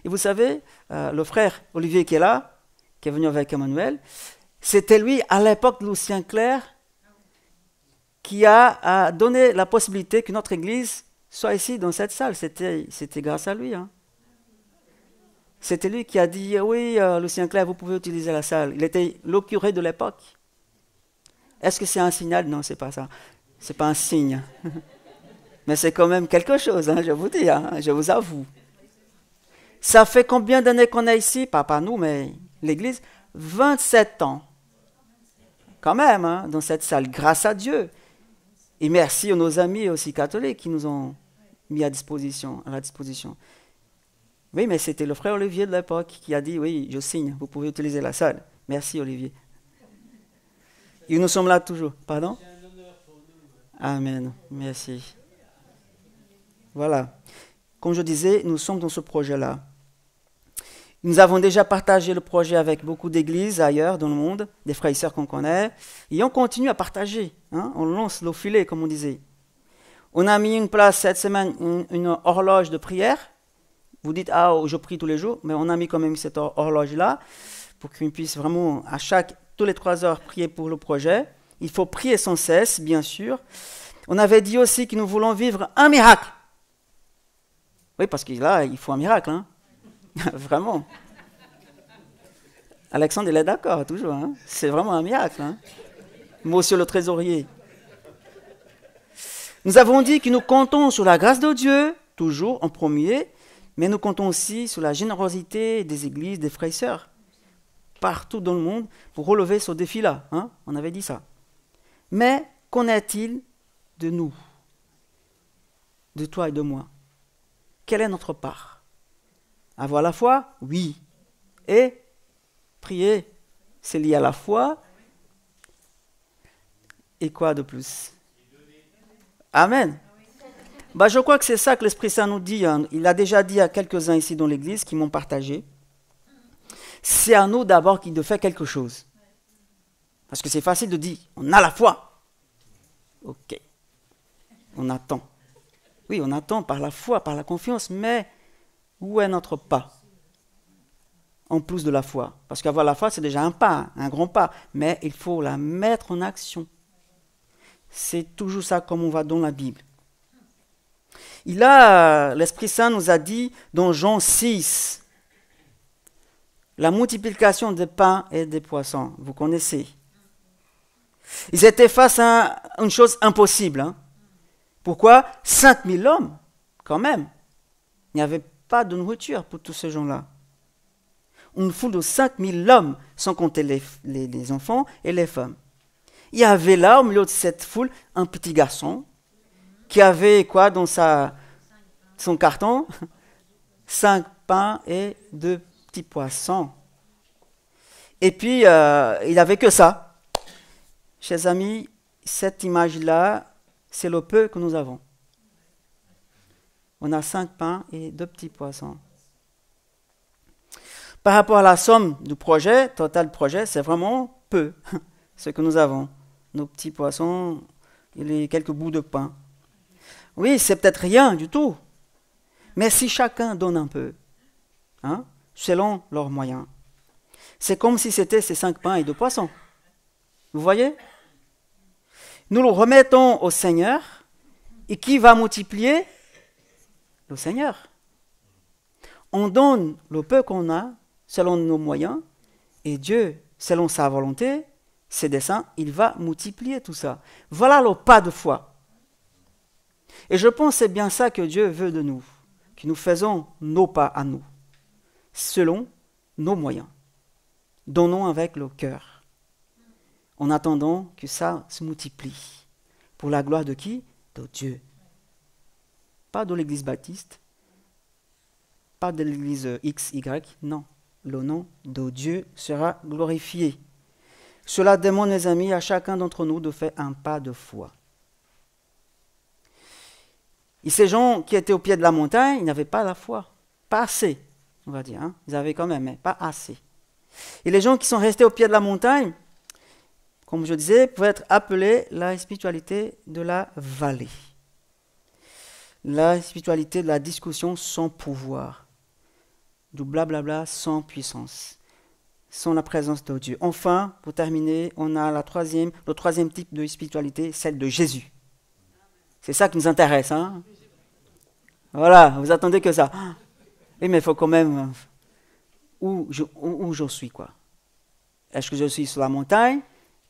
Et vous savez, le frère Olivier qui est là, qui est venu avec Emmanuel, c'était lui, à l'époque de Lucien Clerc, qui a donné la possibilité que notre église soit ici, dans cette salle. C'était grâce à lui. Hein. C'était lui qui a dit, oui, Lucien Clerc, vous pouvez utiliser la salle. Il était le curé de l'époque. Est-ce que c'est un signal? Non, c'est pas ça. C'est pas un signe. Mais c'est quand même quelque chose, hein, je vous dis, hein, je vous avoue. Ça fait combien d'années qu'on est ici? Pas nous, mais l'église. 27 ans. Quand même, hein, dans cette salle, grâce à Dieu. Et merci à nos amis aussi catholiques qui nous ont mis à la disposition. Oui, mais c'était le frère Olivier de l'époque qui a dit, oui, je signe, vous pouvez utiliser la salle. Merci Olivier. Et nous sommes là toujours. Pardon? Amen. Merci. Voilà. Comme je disais, nous sommes dans ce projet-là. Nous avons déjà partagé le projet avec beaucoup d'églises ailleurs dans le monde, des frères et sœurs qu'on connaît, et on continue à partager. Hein, on lance le filet, comme on disait. On a mis une place cette semaine, une horloge de prière. Vous dites, je prie tous les jours, mais on a mis quand même cette horloge-là pour qu'on puisse vraiment, tous les 3 heures, prier pour le projet. Il faut prier sans cesse, bien sûr. On avait dit aussi que nous voulons vivre un miracle. Oui, parce que là, il faut un miracle, hein. Vraiment. Alexandre, il est d'accord, toujours. Hein. C'est vraiment un miracle. Hein. Monsieur le trésorier. Nous avons dit que nous comptons sur la grâce de Dieu, toujours en premier, mais nous comptons aussi sur la générosité des églises, des frères et sœurs, partout dans le monde, pour relever ce défi-là. Hein. On avait dit ça. Mais qu'en est-il de nous? De toi et de moi? Quelle est notre part? Avoir la foi? Oui. Et prier, c'est lié à la foi. Et quoi de plus? Amen. Je crois que c'est ça que l'Esprit Saint nous dit. Hein. Il a déjà dit à quelques-uns ici dans l'église qui m'ont partagé. C'est à nous d'abord de faire quelque chose. Parce que c'est facile de dire, on a la foi. Ok. On attend. Oui, on attend par la foi, par la confiance, mais où est notre pas? En plus de la foi. Parce qu'avoir la foi, c'est déjà un pas, un grand pas. Mais il faut la mettre en action. C'est toujours ça comme on va dans la Bible. Et là, l'Esprit Saint nous a dit dans Jean 6, la multiplication des pains et des poissons. Vous connaissez. Ils étaient face à une chose impossible. Hein. Pourquoi? 5000 hommes, quand même. Il n'y avait pas de nourriture pour tous ces gens-là. Une foule de 5000 hommes, sans compter les enfants et les femmes. Il y avait là, au milieu de cette foule, un petit garçon qui avait quoi dans son carton? 5 pains et 2 petits poissons. Et puis, il n'avait que ça. Chers amis, cette image-là, c'est le peu que nous avons. On a 5 pains et 2 petits poissons. Par rapport à la somme du projet, total projet, c'est vraiment peu ce que nous avons. Nos petits poissons et les quelques bouts de pain. Oui, c'est peut-être rien du tout. Mais si chacun donne un peu, hein, selon leurs moyens, c'est comme si c'était ces 5 pains et 2 poissons. Vous voyez? Nous le remettons au Seigneur. Et qui va multiplier? Le Seigneur. On donne le peu qu'on a, selon nos moyens, et Dieu, selon sa volonté, ses desseins, il va multiplier tout ça. Voilà le pas de foi. Et je pense que c'est bien ça que Dieu veut de nous, que nous faisons nos pas à nous, selon nos moyens. Donnons avec le cœur, en attendant que ça se multiplie. Pour la gloire de qui? De Dieu. Pas de l'église baptiste, pas de l'église XY, non. Le nom de Dieu sera glorifié. Cela demande, mes amis, à chacun d'entre nous de faire un pas de foi. Et ces gens qui étaient au pied de la montagne, ils n'avaient pas la foi. Pas assez, on va dire. Hein. Ils avaient quand même, mais pas assez. Et les gens qui sont restés au pied de la montagne, comme je disais, pouvaient être appelés la spiritualité de la vallée. La spiritualité de la discussion sans pouvoir. Du blablabla sans puissance. Sans la présence de Dieu. Enfin, pour terminer, on a le troisième type de spiritualité, celle de Jésus. C'est ça qui nous intéresse. Hein? Voilà, vous attendez que ça. Oui, mais il faut quand même... Où je suis, quoi. Est-ce que je suis sur la montagne?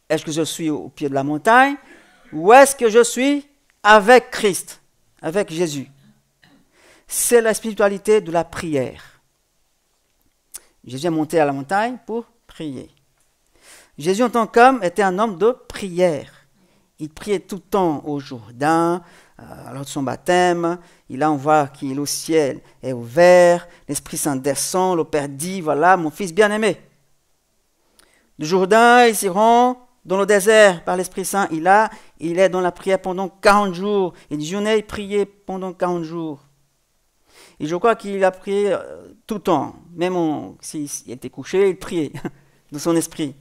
Est-ce que je suis au pied de la montagne? Ou est-ce que je suis avec Christ, avec Jésus? C'est la spiritualité de la prière. Jésus est monté à la montagne pour prier. Jésus, en tant qu'homme, était un homme de prière. Il priait tout le temps au Jourdain, lors de son baptême. Et là, on voit que le ciel est ouvert, l'Esprit Saint descend, le Père dit, voilà, mon fils bien-aimé. Du Jourdain, il s'y rend dans le désert par l'Esprit Saint. Il est dans la prière pendant 40 jours. Il déjeunait et priait pendant 40 jours. Et je crois qu'il a prié tout le temps. Même s'il était couché, il priait de son esprit.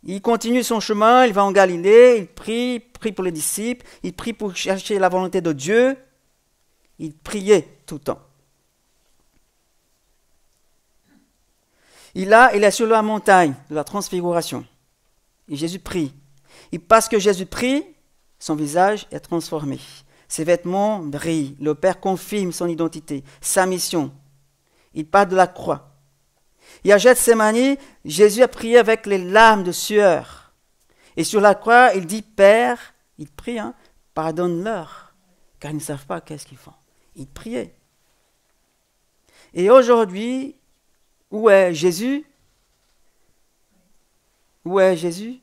Il continue son chemin, il va en Galilée, il prie pour les disciples, il prie pour chercher la volonté de Dieu. Il priait tout le temps. Il est sur la montagne de la transfiguration. Et Jésus prie. Et parce que Jésus prie, son visage est transformé. Ses vêtements brillent. Le Père confirme son identité, sa mission. Il part de la croix. Et à Gethsémani, Jésus a prié avec les larmes de sueur. Et sur la croix, il dit, Père, il prie, hein, pardonne-leur, car ils ne savent pas qu'est-ce qu'ils font. Il priait. Et aujourd'hui, où est Jésus? Où est Jésus?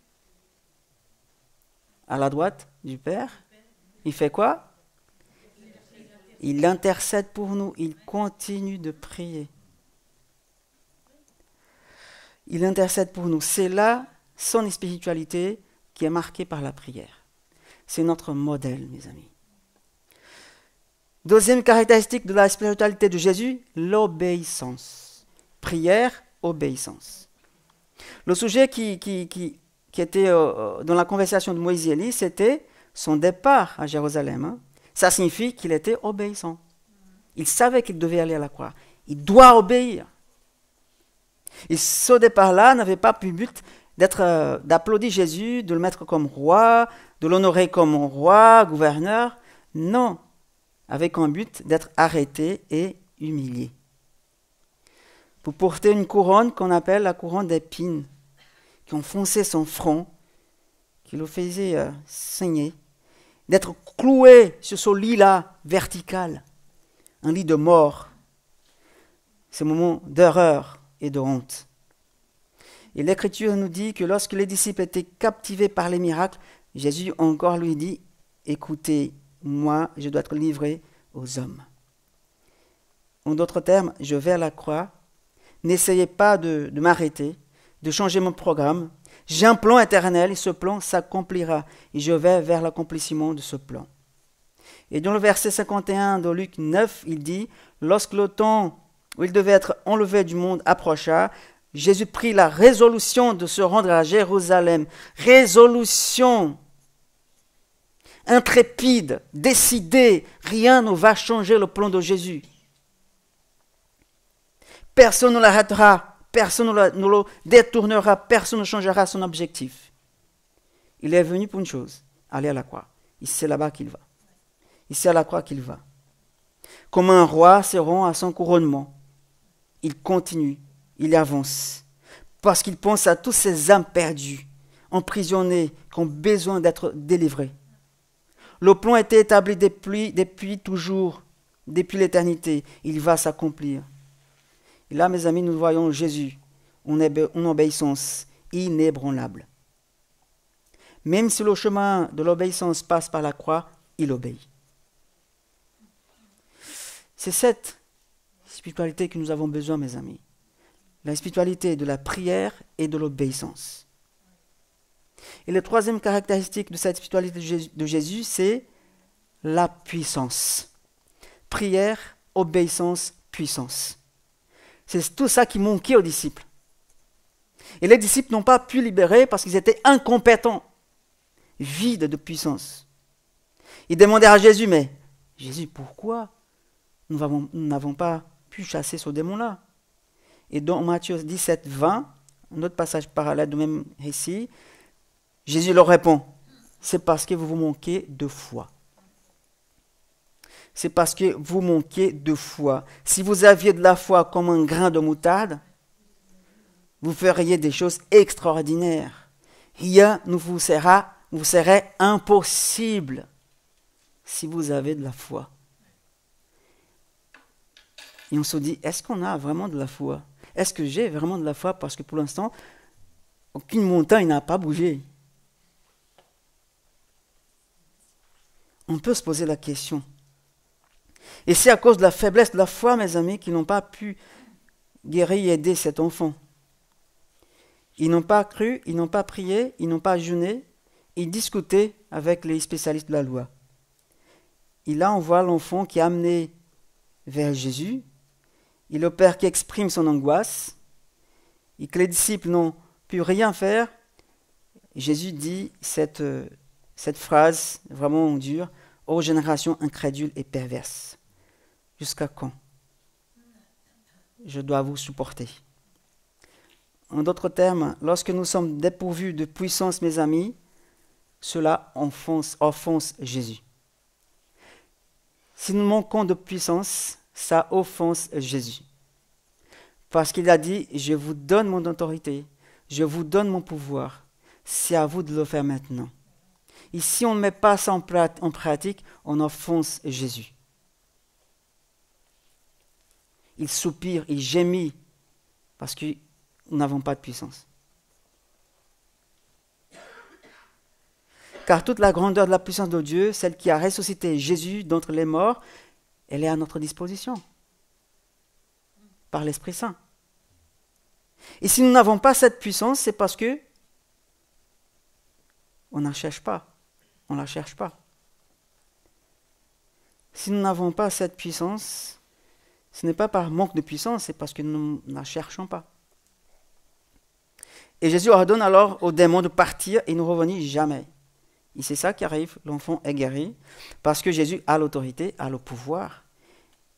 À la droite du Père. Il fait quoi? Il intercède pour nous. Il continue de prier. Il intercède pour nous. C'est là son spiritualité qui est marquée par la prière. C'est notre modèle, mes amis. Deuxième caractéristique de la spiritualité de Jésus, l'obéissance. Prière, obéissance. Le sujet qui était dans la conversation de Moïse et Élie, c'était son départ à Jérusalem. Hein. Ça signifie qu'il était obéissant. Il savait qu'il devait aller à la croix. Il doit obéir. Et ce départ-là n'avait pas pour but d'applaudir Jésus, de le mettre comme roi, de l'honorer comme roi, gouverneur. Non, avec un but d'être arrêté et humilié. Pour porter une couronne qu'on appelle la couronne d'épines, qui enfonçait son front, qui le faisait saigner, d'être cloué sur ce lit-là vertical, un lit de mort, ce moment d'horreur et de honte. Et l'Écriture nous dit que lorsque les disciples étaient captivés par les miracles, Jésus encore lui dit, écoutez, moi, je dois être livré aux hommes. En d'autres termes, je vais à la croix, n'essayez pas de m'arrêter, de changer mon programme. J'ai un plan éternel et ce plan s'accomplira. Et je vais vers l'accomplissement de ce plan. Et dans le verset 51 de Luc 9, il dit, lorsque le temps où il devait être enlevé du monde approcha, Jésus prit la résolution de se rendre à Jérusalem. Résolution intrépide, décidée, rien ne va changer le plan de Jésus. Personne ne l'arrêtera, personne ne le détournera, personne ne changera son objectif. Il est venu pour une chose, aller à la croix. Et c'est là-bas qu'il va. Et c'est à la croix qu'il va. Comme un roi se rend à son couronnement, il continue, il avance. parce qu'il pense à toutes ces âmes perdues, emprisonnées, qui ont besoin d'être délivrées. Le plan a été établi depuis toujours, depuis l'éternité. Il va s'accomplir. Et là, mes amis, nous voyons Jésus en obéissance inébranlable. Même si le chemin de l'obéissance passe par la croix, il obéit. C'est cette spiritualité que nous avons besoin, mes amis. La spiritualité de la prière et de l'obéissance. Et la troisième caractéristique de cette spiritualité de Jésus, c'est la puissance. Prière, obéissance, puissance. C'est tout ça qui manquait aux disciples. Et les disciples n'ont pas pu libérer parce qu'ils étaient incompétents, vides de puissance. Ils demandèrent à Jésus, mais Jésus, pourquoi nous n'avons pas pu chasser ce démon-là? Et dans Matthieu 17, 20, un autre passage parallèle du même récit, Jésus leur répond, c'est parce que vous manquez de foi. C'est parce que vous manquez de foi. Si vous aviez de la foi comme un grain de moutarde, vous feriez des choses extraordinaires. Rien ne vous serait impossible si vous avez de la foi. Et on se dit, est-ce qu'on a vraiment de la foi? Est-ce que j'ai vraiment de la foi? Parce que pour l'instant, aucune montagne n'a pas bougé. On peut se poser la question. Et c'est à cause de la faiblesse de la foi, mes amis, qu'ils n'ont pas pu guérir et aider cet enfant. Ils n'ont pas cru, ils n'ont pas prié, ils n'ont pas jeûné, ils discutaient avec les spécialistes de la loi. Et là, on voit l'enfant qui est amené vers Jésus, et le Père qui exprime son angoisse, et que les disciples n'ont pu rien faire. Jésus dit cette phrase vraiment dure, « Ô génération incrédule et perverse, jusqu'à quand je dois vous supporter ?» En d'autres termes, lorsque nous sommes dépourvus de puissance, mes amis, cela offense Jésus. Si nous manquons de puissance, ça offense Jésus. Parce qu'il a dit, je vous donne mon autorité, je vous donne mon pouvoir, c'est à vous de le faire maintenant. Et si on ne met pas ça en pratique, on offense Jésus. Il soupire, il gémit, parce que nous n'avons pas de puissance. Car toute la grandeur de la puissance de Dieu, celle qui a ressuscité Jésus d'entre les morts, elle est à notre disposition, par l'Esprit Saint. Et si nous n'avons pas cette puissance, c'est parce que on n'en cherche pas. On ne la cherche pas. Si nous n'avons pas cette puissance, ce n'est pas par manque de puissance, c'est parce que nous ne la cherchons pas. Et Jésus ordonne alors aux démons de partir et ne revenir jamais. Et c'est ça qui arrive, l'enfant est guéri, parce que Jésus a l'autorité, a le pouvoir.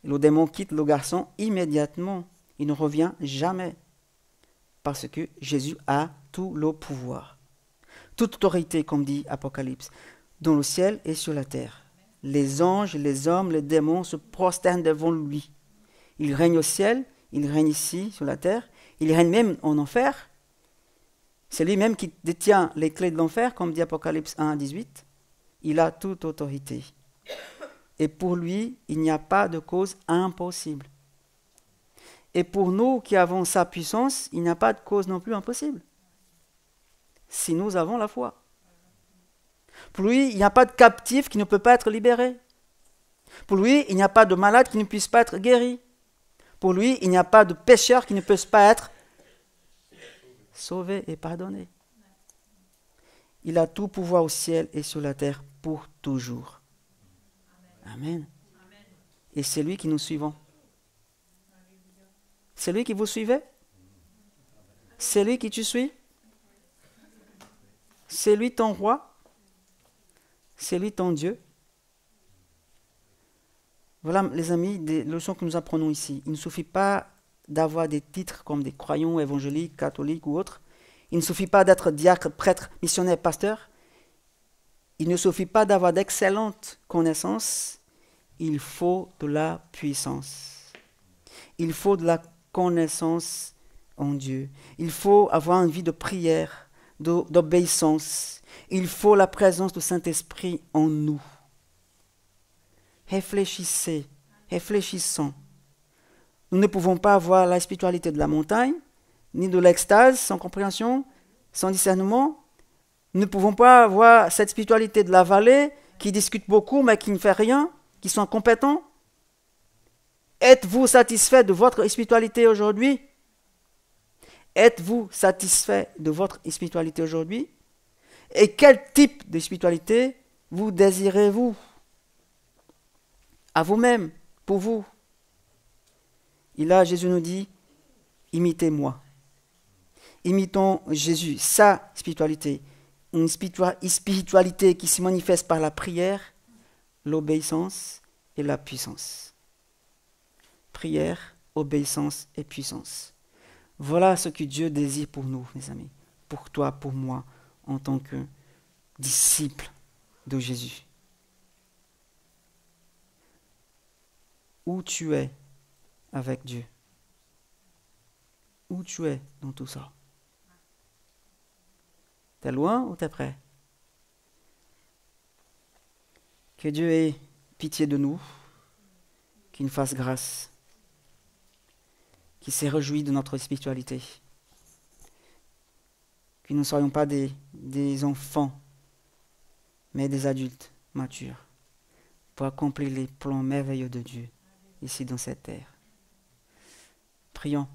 Le démon quitte le garçon immédiatement, il ne revient jamais, parce que Jésus a tout le pouvoir. Toute autorité, comme dit Apocalypse, dans le ciel et sur la terre. Les anges, les hommes, les démons se prosternent devant lui. Il règne au ciel, il règne ici, sur la terre, il règne même en enfer. C'est lui-même qui détient les clés de l'enfer, comme dit Apocalypse 1, 18. Il a toute autorité. Et pour lui, il n'y a pas de cause impossible. Et pour nous qui avons sa puissance, il n'y a pas de cause non plus impossible. Si nous avons la foi. Pour lui, il n'y a pas de captif qui ne peut pas être libéré. Pour lui, il n'y a pas de malade qui ne puisse pas être guéri. Pour lui, il n'y a pas de pécheur qui ne puisse pas être sauvé et pardonné. Il a tout pouvoir au ciel et sur la terre pour toujours. Amen. Et c'est lui qui nous suivons. C'est lui qui vous suivez? C'est lui qui tu suis? C'est lui ton roi? C'est lui ton Dieu? Voilà, les amis, des leçons que nous apprenons ici. Il ne suffit pas d'avoir des titres comme des croyants, évangéliques, catholiques ou autres. Il ne suffit pas d'être diacre, prêtre, missionnaire, pasteur. Il ne suffit pas d'avoir d'excellentes connaissances. Il faut de la puissance. Il faut de la connaissance en Dieu. Il faut avoir une vie de prière, d'obéissance. Il faut la présence du Saint-Esprit en nous. Réfléchissez, réfléchissons. Nous ne pouvons pas avoir la spiritualité de la montagne, ni de l'extase, sans compréhension, sans discernement. Nous ne pouvons pas avoir cette spiritualité de la vallée, qui discute beaucoup, mais qui ne fait rien, qui sont incompétents. Êtes-vous satisfait de votre spiritualité aujourd'hui? Êtes-vous satisfait de votre spiritualité aujourd'hui? Et quel type de spiritualité vous désirez-vous? À vous-même, pour vous. Et là, Jésus nous dit, imitez-moi. Imitons Jésus, sa spiritualité. Une spiritualité qui se manifeste par la prière, l'obéissance et la puissance. Prière, obéissance et puissance. Voilà ce que Dieu désire pour nous, mes amis. Pour toi, pour moi, en tant que disciple de Jésus. Où tu es avec Dieu? Où tu es dans tout ça? T'es loin ou t'es près? Que Dieu ait pitié de nous, qu'il nous fasse grâce, qu'il s'est réjoui de notre spiritualité, que nous ne soyons pas des enfants, mais des adultes matures, pour accomplir les plans merveilleux de Dieu ici dans cette terre. Prions.